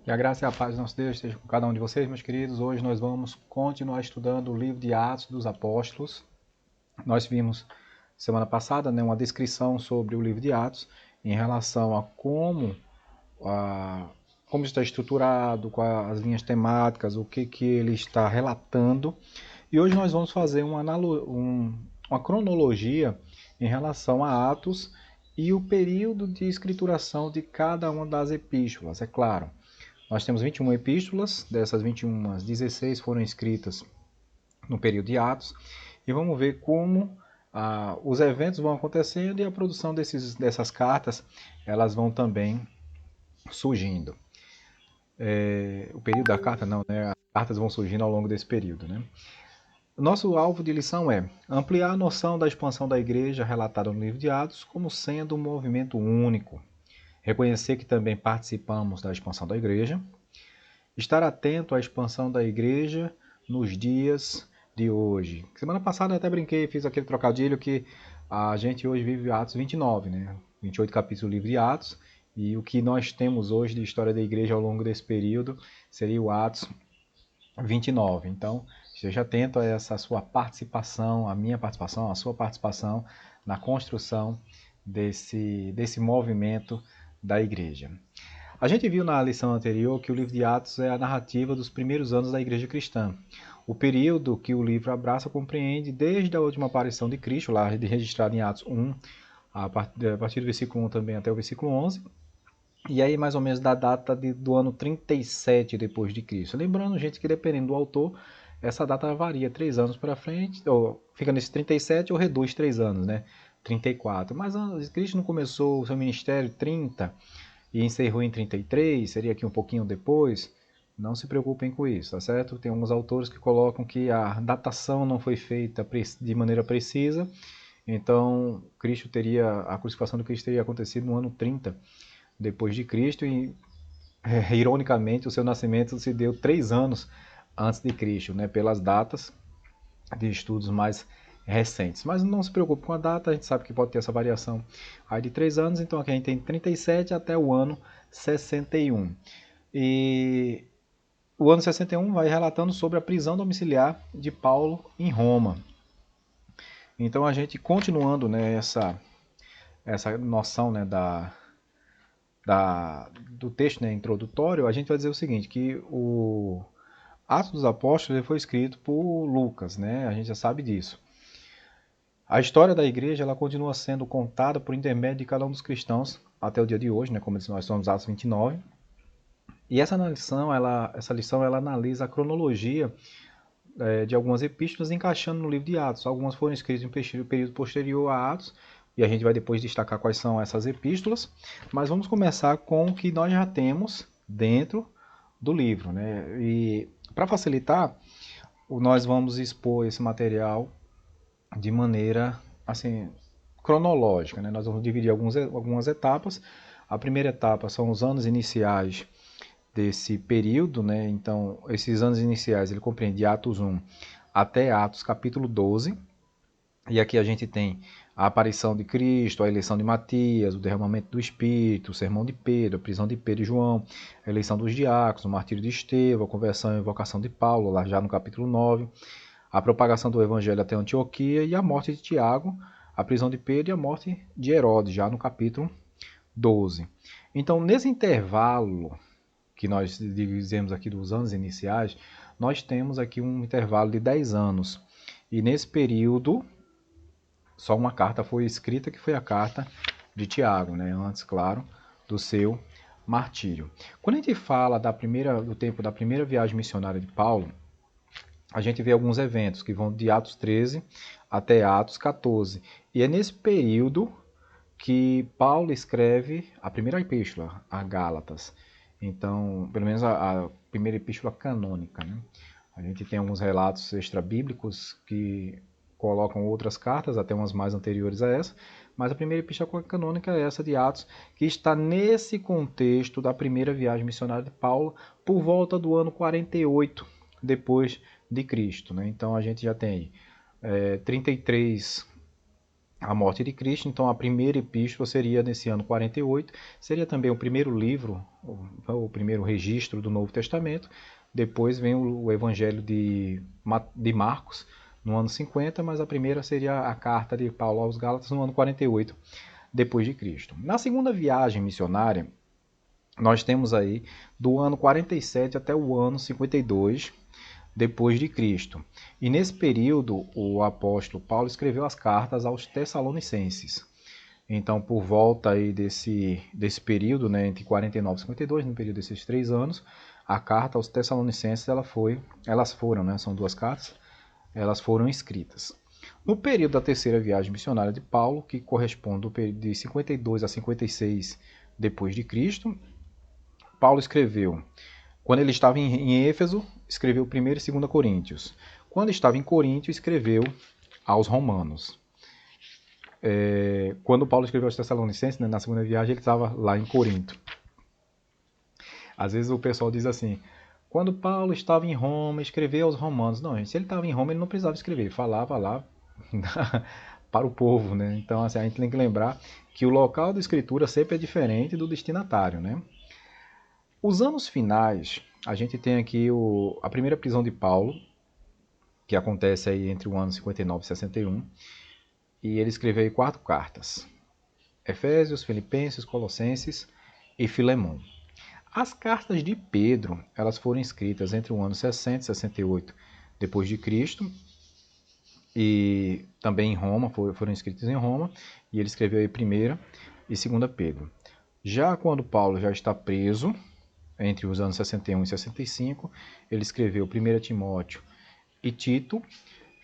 Que a graça e a paz do nosso Deus esteja com cada um de vocês, meus queridos. Hoje nós vamos continuar estudando o livro de Atos dos Apóstolos. Nós vimos semana passada, uma descrição sobre o livro de Atos em relação a a, como está estruturado, quais as linhas temáticas, o que ele está relatando. E hoje nós vamos fazer uma cronologia em relação a Atos e o período de escrituração de cada uma das epístolas, é claro. Nós temos 21 epístolas, dessas 21, 16 foram escritas no período de Atos, e vamos ver como os eventos vão acontecendo e a produção dessas cartas, elas vão também surgindo. O período da carta não, né? As cartas vão surgindo ao longo desse período, né? Nosso alvo de lição é ampliar a noção da expansão da igreja relatada no livro de Atos como sendo um movimento único. Reconhecer que também participamos da expansão da igreja. Estar atento à expansão da igreja nos dias de hoje. Semana passada eu até brinquei, fiz aquele trocadilho que a gente hoje vive Atos 29, né? 28 capítulos do livro de Atos, e o que nós temos hoje de história da igreja ao longo desse período seria o Atos 29. Então, esteja atento a essa sua participação, a minha participação, a sua participação na construção desse movimento da igreja. A gente viu na lição anterior que o livro de Atos é a narrativa dos primeiros anos da igreja cristã. O período que o livro abraça compreende desde a última aparição de Cristo, lá registrado em Atos 1, a partir do versículo 1 também até o versículo 11, e aí mais ou menos da data do ano 37 depois de Cristo. Lembrando, gente, que dependendo do autor, essa data varia 3 anos para frente, ou fica nesse 37 ou reduz 3 anos, né? 34. Mas Cristo não começou o seu ministério 30 e encerrou em 33, seria aqui um pouquinho depois. Não se preocupem com isso, tá certo? Tem alguns autores que colocam que a datação não foi feita de maneira precisa, então a crucificação de Cristo teria acontecido no ano 30 depois de Cristo e, ironicamente, o seu nascimento se deu 3 anos antes de Cristo, né? Pelas datas de estudos mais recentes. Mas não se preocupe com a data, a gente sabe que pode ter essa variação aí de 3 anos, então aqui a gente tem 37 até o ano 61. E o ano 61 vai relatando sobre a prisão domiciliar de Paulo em Roma. Então a gente continuando, né, essa noção, né, do texto, né, introdutório, a gente vai dizer o seguinte, que o Atos dos Apóstolos ele foi escrito por Lucas, né, a gente já sabe disso. A história da igreja ela continua sendo contada por intermédio de cada um dos cristãos até o dia de hoje, né, como nós somos Atos 29. E essa lição ela analisa a cronologia de algumas epístolas encaixando no livro de Atos. Algumas foram escritas em período posterior a Atos, e a gente vai depois destacar quais são essas epístolas, mas vamos começar com o que nós já temos dentro do livro, né? E para facilitar, nós vamos expor esse material de maneira assim cronológica, né? Nós vamos dividir algumas etapas. A primeira etapa são os anos iniciais desse período, né? Então, esses anos iniciais ele compreende Atos 1 até Atos capítulo 12. E aqui a gente tem a aparição de Cristo, a eleição de Matias, o derramamento do Espírito, o sermão de Pedro, a prisão de Pedro e João, a eleição dos diáconos, o martírio de Estevão, a conversão e invocação de Paulo, lá já no capítulo 9, a propagação do evangelho até Antioquia e a morte de Tiago, a prisão de Pedro e a morte de Herodes, já no capítulo 12. Então, nesse intervalo que nós dizemos aqui dos anos iniciais, nós temos aqui um intervalo de 10 anos. E nesse período, só uma carta foi escrita, que foi a carta de Tiago, né? Antes, claro, do seu martírio. Quando a gente fala do tempo da primeira viagem missionária de Paulo, a gente vê alguns eventos que vão de Atos 13 até Atos 14. E é nesse período que Paulo escreve a primeira epístola, a Gálatas. Então, pelo menos a primeira epístola canônica, né? A gente tem alguns relatos extra-bíblicos que colocam outras cartas, até umas mais anteriores a essa, mas a primeira epístola canônica é essa de Atos, que está nesse contexto da primeira viagem missionária de Paulo, por volta do ano 48 depois de Cristo, né? Então a gente já tem 33 a morte de Cristo. Então a primeira epístola seria nesse ano 48, seria também o primeiro livro, o primeiro registro do Novo Testamento. Depois vem o Evangelho de Marcos no ano 50, mas a primeira seria a carta de Paulo aos Gálatas no ano 48 depois de Cristo. Na segunda viagem missionária, nós temos aí do ano 47 até o ano 52 depois de Cristo. E nesse período, o apóstolo Paulo escreveu as cartas aos Tessalonicenses. Então, por volta aí desse período, né, entre 49 e 52, no período desses 3 anos, a carta aos Tessalonicenses, elas foram, né, são 2 cartas, elas foram escritas. No período da terceira viagem missionária de Paulo, que corresponde de 52 a 56 depois de Cristo, Paulo escreveu. Quando ele estava em Éfeso, escreveu 1º e 2 Coríntios. Quando estava em Corinto, escreveu aos Romanos. Quando Paulo escreveu aos Tessalonicenses, né, na segunda viagem, ele estava lá em Corinto. Às vezes o pessoal diz assim, quando Paulo estava em Roma, escreveu aos Romanos. Não, gente, se ele estava em Roma, ele não precisava escrever, falava lá para o povo, né? Então, assim, a gente tem que lembrar que o local da escritura sempre é diferente do destinatário, né? Os anos finais, a gente tem aqui a primeira prisão de Paulo, que acontece aí entre o ano 59 e 61, e ele escreveu aí 4 cartas: Efésios, Filipenses, Colossenses e Filemão. As cartas de Pedro, elas foram escritas entre o ano 60 e 68 depois de Cristo, e também em Roma, foram escritas em Roma, e ele escreveu aí 1ª e 2ª Pedro. Já quando Paulo já está preso, entre os anos 61 e 65, ele escreveu 1 Timóteo e Tito,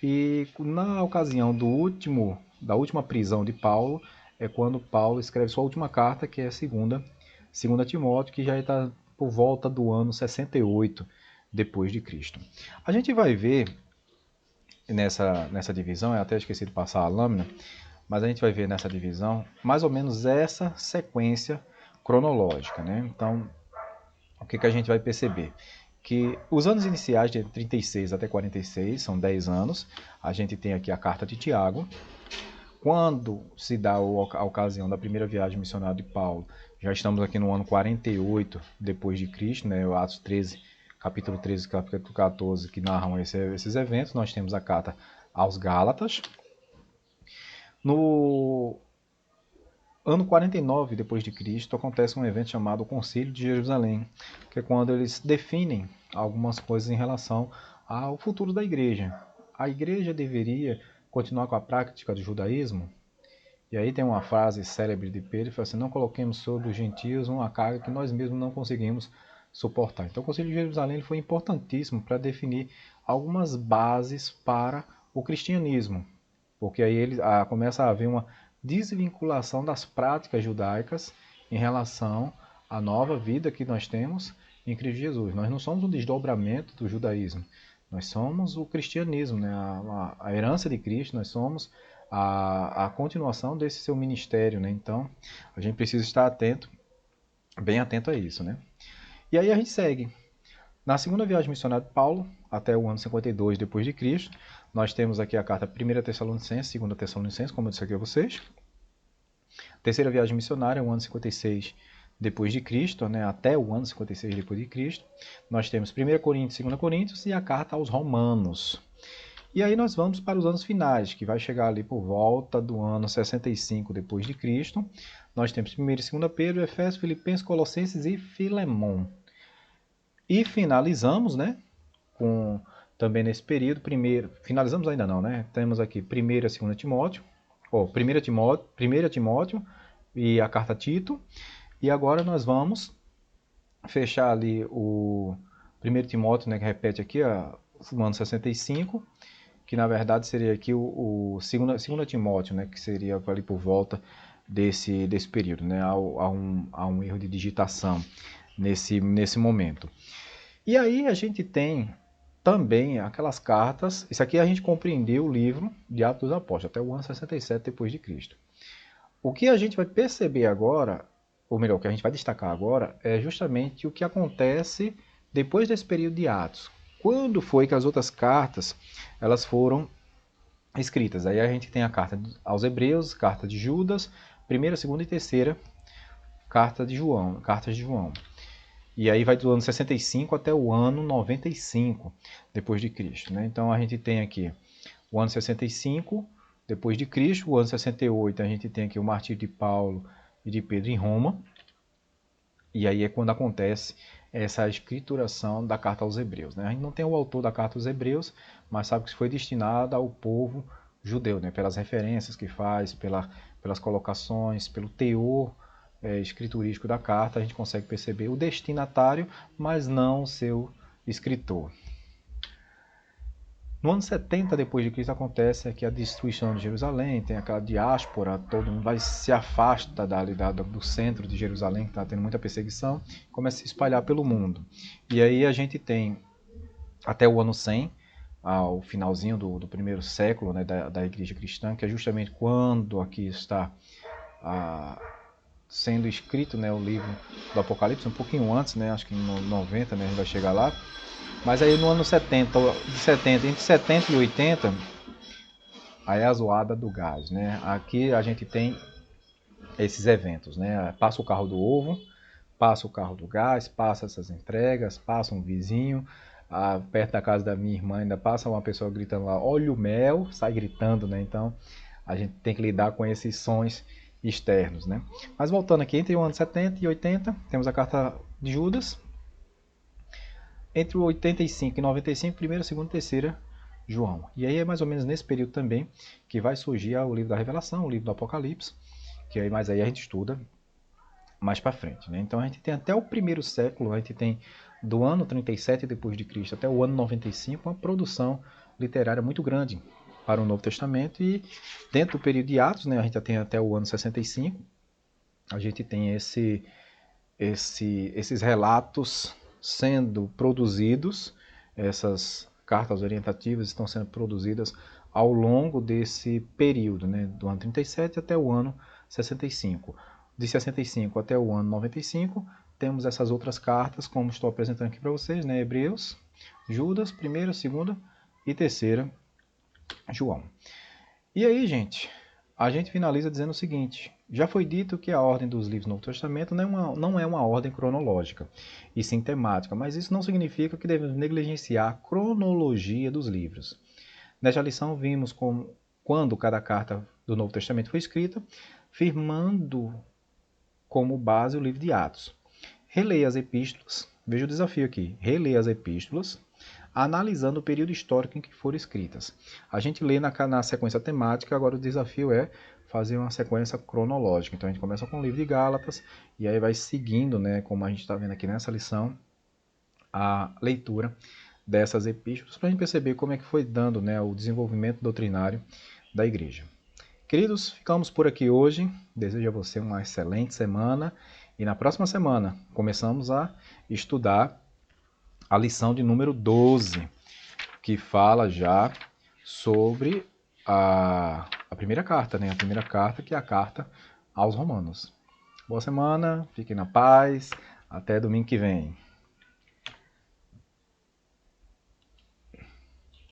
e na ocasião da última prisão de Paulo, é quando Paulo escreve sua última carta, que é a 2 Timóteo, que já está por volta do ano 68 depois de Cristo. A gente vai ver nessa divisão, eu até esqueci de passar a lâmina, mas a gente vai ver nessa divisão mais ou menos essa sequência cronológica, né? Então, o que a gente vai perceber? Que os anos iniciais, de 36 até 46, são 10 anos. A gente tem aqui a carta de Tiago. Quando se dá a ocasião da primeira viagem missionária de Paulo, já estamos aqui no ano 48 depois de Cristo, né? O Atos 13, capítulo 13 e capítulo 14, que narram esses eventos. Nós temos a carta aos Gálatas. No ano 49 depois de Cristo, acontece um evento chamado Concílio de Jerusalém, que é quando eles definem algumas coisas em relação ao futuro da igreja. A igreja deveria continuar com a prática do judaísmo? E aí tem uma frase célebre de Pedro, que fala assim, não coloquemos sobre os gentios uma carga que nós mesmos não conseguimos suportar. Então o Concílio de Jerusalém foi importantíssimo para definir algumas bases para o cristianismo, porque aí começa a haver uma desvinculação das práticas judaicas em relação à nova vida que nós temos em Cristo Jesus. Nós não somos um desdobramento do judaísmo, nós somos o cristianismo, né? A herança de Cristo, nós somos a continuação desse seu ministério, né? Então, a gente precisa estar atento, bem atento a isso, né? E aí a gente segue. Na segunda viagem missionária de Paulo, até o ano 52 depois de Cristo, nós temos aqui a carta 1 Tessalonicenses, 2 Tessalonicenses, como eu disse aqui a vocês. Terceira viagem missionária, o ano 56 depois de Cristo, né, até o ano 56 depois de Cristo. Nós temos 1 Coríntios, 2 Coríntios e a carta aos Romanos. E aí nós vamos para os anos finais, que vai chegar ali por volta do ano 65 depois de Cristo. Nós temos 1 e 2 Pedro, Efésios, Filipenses, Colossenses e Filemão. E finalizamos, né, com também nesse período, finalizamos ainda não, né? Temos aqui 1 e 2 Timóteo, 1 Timóteo e a carta a Tito. E agora nós vamos fechar ali o 1 Timóteo, né, que repete aqui, o ano 65, que na verdade seria aqui o 2 Timóteo, né, que seria ali por volta desse período, né? Há um erro de digitação nesse momento. E aí a gente tem também aquelas cartas, isso aqui a gente compreendeu o livro de Atos dos Apóstolos, até o ano 67 depois de Cristo. O que a gente vai perceber agora, ou melhor, o que a gente vai destacar agora, é justamente o que acontece depois desse período de Atos. Quando foi que as outras cartas elas foram escritas. Aí a gente tem a carta aos Hebreus, carta de Judas, primeira, segunda e terceira cartas de João. E aí vai do ano 65 até o ano 95 depois de Cristo, né? Então a gente tem aqui o ano 65 depois de Cristo, o ano 68 a gente tem aqui o martírio de Paulo e de Pedro em Roma. E aí é quando acontece essa escrituração da carta aos Hebreus, né? A gente não tem o autor da carta aos Hebreus, mas sabe que foi destinada ao povo judeu, né? Pelas referências que faz, pelas colocações, pelo teor escriturístico da carta, a gente consegue perceber o destinatário, mas não o seu escritor. No ano 70 depois de Cristo acontece aqui a destruição de Jerusalém, tem aquela diáspora, todo mundo se afasta do centro de Jerusalém, que está tendo muita perseguição, começa a se espalhar pelo mundo. E aí a gente tem até o ano 100, ao finalzinho do primeiro século, né, da igreja cristã, que é justamente quando aqui está sendo escrito, né, o livro do Apocalipse, um pouquinho antes, né, acho que em 90, né, a gente vai chegar lá. Mas aí no ano 70, entre 70 e 80, aí é a zoada do gás, né? Aqui a gente tem esses eventos, né? Passa o carro do ovo, passa o carro do gás, passa essas entregas, passa um vizinho, perto da casa da minha irmã ainda passa uma pessoa gritando lá, olha o mel, sai gritando, né? Então a gente tem que lidar com esses sons externos, né? Mas voltando aqui, entre o ano 70 e 80, temos a carta de Judas. Entre o 85 e 95, primeira, segunda e terceira, João. E aí é mais ou menos nesse período também que vai surgir o livro da Revelação, o livro do Apocalipse, que aí, mas aí a gente estuda mais para frente, né? Então a gente tem até o primeiro século, a gente tem do ano 37 depois de Cristo até o ano 95 uma produção literária muito grande para o Novo Testamento, e dentro do período de Atos, né, a gente já tem até o ano 65, a gente tem esses relatos sendo produzidos, essas cartas orientativas estão sendo produzidas ao longo desse período, né, do ano 37 até o ano 65. De 65 até o ano 95, temos essas outras cartas, como estou apresentando aqui para vocês, né, Hebreus, Judas, primeira, segunda e terceira, João. E aí, gente, a gente finaliza dizendo o seguinte: já foi dito que a ordem dos livros do Novo Testamento não é uma ordem cronológica, e sim temática, mas isso não significa que devemos negligenciar a cronologia dos livros. Nesta lição, vimos quando cada carta do Novo Testamento foi escrita, firmando como base o livro de Atos. Releia as epístolas, veja o desafio aqui, releia as epístolas, analisando o período histórico em que foram escritas. A gente lê na sequência temática, agora o desafio é fazer uma sequência cronológica. Então a gente começa com o livro de Gálatas e aí vai seguindo, né, como a gente está vendo aqui nessa lição, a leitura dessas epístolas para a gente perceber como é que foi dando, né, o desenvolvimento doutrinário da igreja. Queridos, ficamos por aqui hoje. Desejo a você uma excelente semana e na próxima semana começamos a estudar a lição de número 12, que fala já sobre a primeira carta, né? A primeira carta, que é a carta aos Romanos. Boa semana, fiquem na paz, até domingo que vem.